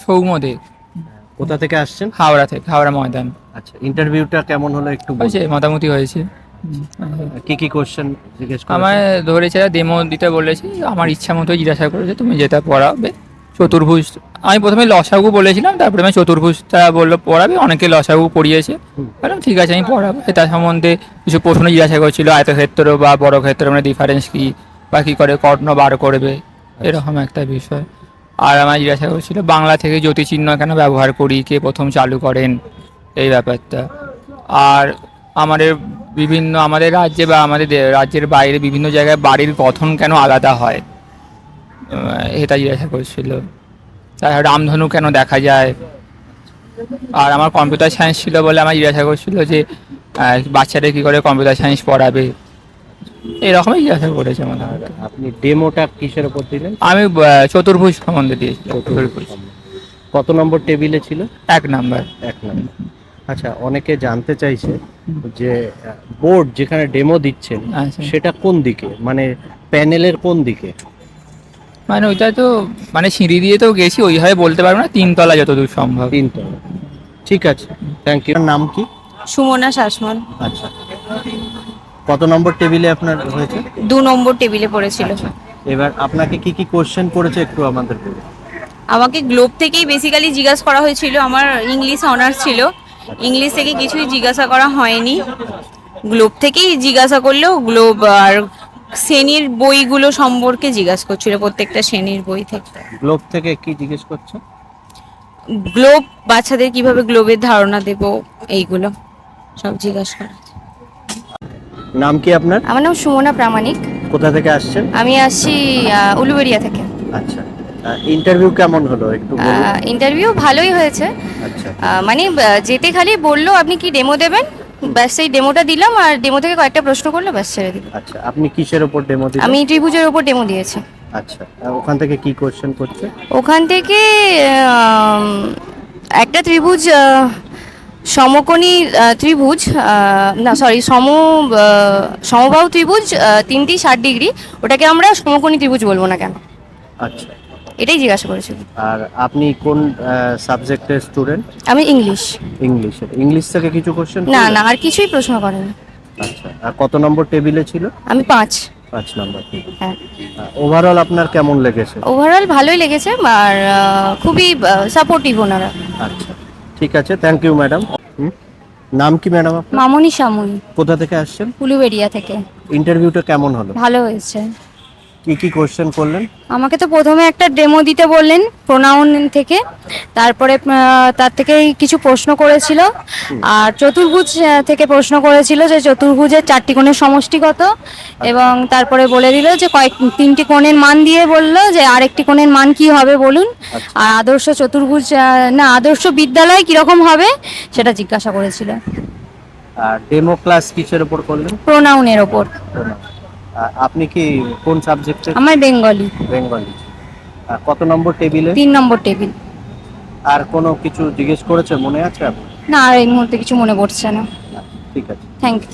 সৌম্যদেব। কোথা থেকে আসছেন? হাওড়া থেকে, হাওড়া ময়দান। আচ্ছা, ইন্টারভিউটা কেমন হলো একটু হয়েছে, বলুন। মোটামুটি হয়েছে। কি কি কোশ্চেন জিজ্ঞেস আমায় করেছে? ধরেছে ডেমো দিতে বলেছি, আমার ইচ্ছা মতো জিজ্ঞাসা করেছে তুমি যেটা পড়াবে। চতুর্ভুজ, আমি প্রথমে লসাগু বলেছিলাম, তারপরে আমি চতুর্ভুজটা বললো পড়াবে, অনেকে লসাগু পড়িয়েছে। হুম। বললাম ঠিক আছে আমি পড়াবো। তার সম্বন্ধে কিছু প্রশ্ন জিজ্ঞাসা করছিল, আয়তক্ষেত্র বা বর্গক্ষেত্র মানে ডিফারেন্স কী, বা কী করে কর্ণ বার করবে, এরকম একটা বিষয়। আর আমার জিজ্ঞাসা করছিল বাংলা থেকে জ্যোতিচিহ্ন কেন ব্যবহার করি, কে প্রথম চালু করেন, এই ব্যাপারটা। আর আমাদের আমাদের রাজ্যে বা আমাদের রাজ্যের বাইরে বিভিন্ন জায়গায় বাড়ির গঠন কেন আলাদা হয়, এটা জিজ্ঞাসা করছিল। তাছাড়া রামধনু কেন দেখা যায়। আর আমার কম্পিউটার সায়েন্স ছিল বলে আমার জিজ্ঞাসা করছিল যে বাচ্চাদের কী করে কম্পিউটার সায়েন্স পড়াবে, এরকমই জিজ্ঞাসা করেছে মনে হয়। আপনি ডেমোটা কিসের উপর দিলেন? আমি চতুর্ভুজ সম্বন্ধে দিয়েছি। চতুর্ভুজ কত নম্বর টেবিলে ছিল? 1 নাম্বার। 1 নম্বর। আচ্ছা, অনেকে জানতে চাইছে যে বোর্ড যেখানে ডেমো দিচ্ছেন আচ্ছা, সেটা কোন দিকে, মানে প্যানেলের কোন দিকে? মানে ওইটা তো মানে সিঁড়ি দিয়ে তো গেছি, ওইভাবে বলতে পারবো না, 3 তলা যতদূর সম্ভব। 3 তলা। ঠিক আছে, থ্যাংক ইউ। নাম কি? সুমনা শাসমল। আচ্ছা, কত নম্বর টেবিলে আপনার হয়েছে? 2 নম্বর টেবিলে পড়েছিল। এবার আপনাকে কি কি কোশ্চেন করেছে একটু আমাদের বলুন। আমাকে গ্লোব থেকেই বেসিক্যালি জিজ্ঞাসা করা হয়েছিল, আমার ইংলিশ অনার্স ছিল, ইংলিশ থেকে কিছুই জিজ্ঞাসা করা হয়নি। গ্লোব থেকেই জিজ্ঞাসা করলেও গ্লোব আর শ্রেণীর বইগুলো সম্পর্কে জিজ্ঞাসা করছিল, প্রত্যেকটা শ্রেণীর বই থেকে। গ্লোব থেকে কি জিজ্ঞেস করছে? গ্লোব, বাচ্চাদের কিভাবে গ্লোবের ধারণা দেব, এইগুলো সব জিজ্ঞাসা করা। নাম কি আপনার? আমার নাম সুমনা প্রামাণিক। কোথা থেকে আসছেন? আমি আসছি উলুবেড়িয়া থেকে। আচ্ছা, ইন্টারভিউ কেমন হলো একটু বলুন। ইন্টারভিউ ভালোই হয়েছে। আচ্ছা, মানে যেতে খালি বললো আপনি কি ডেমো দেবেন, ব্যাস সেই ডেমোটা দিলাম, আর ডেমো থেকে কয়েকটা প্রশ্ন করলো, ব্যাস ছেড়ে দিল। আচ্ছা, আপনি কিসের উপর ডেমো দিলেন? আমি ত্রিভুজের ওপর ডেমো দিয়েছি। আচ্ছা, ওখান থেকে কি কোশ্চেন করছে? ওখান থেকে একটা ত্রিভুজ, সমকোণী ত্রিভুজ, না সরি সমবাহু ত্রিভুজ, 3টি 60 ডিগ্রি, ওটাকে আমরা সমকোণী ত্রিভুজ বলবো না কেন, আচ্ছা, এটাই জিজ্ঞাসা করেছিল। আর আপনি কোন সাবজেক্টের স্টুডেন্ট? আমি ইংলিশ। ইংলিশ থেকে কিছু কোশ্চেন? না না, আর কিছুই প্রশ্ন করেনি। আচ্ছা, আর কত নম্বর টেবিলে ছিল? আমি 5। 5 নম্বর। হ্যাঁ, ওভারঅল আপনার কেমন লেগেছে? ওভারঅল ভালোই লেগেছে, আর খুবই সাপোর্টিভ ওনারা। আচ্ছা, ঠিক আছে, থ্যাংক ইউ ম্যাডাম। নাম কি ম্যাডাম আপনার? মামনি সামুই, কোথা থেকে আসছেন? উলুবেড়িয়া থেকে। ইন্টারভিউটা কেমন হলো? ভালো হয়েছে। কি কি কোশ্চেন করলেন? আমাকে তো প্রথমে একটা ডেমো দিতে বললেন প্রোনাউন থেকে, তারপরে তার থেকে কিছু প্রশ্ন করেছিল, আর চতুর্ভুজ থেকে প্রশ্ন করেছিল যে চতুর্ভুজের 4টি কোণের সমষ্টি কত, এবং তারপরে বলে দিল যে 3টি কোণের মান দিয়ে বললো যে আরেকটি কোণের মান কি হবে বলুন, আর আদর্শ চতুর্ভুজ না আদর্শ বিদ্যালয় কিরকম হবে সেটা জিজ্ঞাসা করেছিল। আর ডেমো ক্লাস কিসের উপর করলেন? প্রোনাউনের ওপর। আপনি কি কোন সাবজেক্টে? আমার বেঙ্গলি। বেঙ্গলি। কত নম্বর টেবিলে? 3 নম্বর টেবিল। আর কোনো কিছু জিজ্ঞেস করেছে মনে আছে আপনার? না, আর এই মুহূর্তে কিছু মনে পড়ছে না। ঠিক আছে, থ্যাংক ইউ।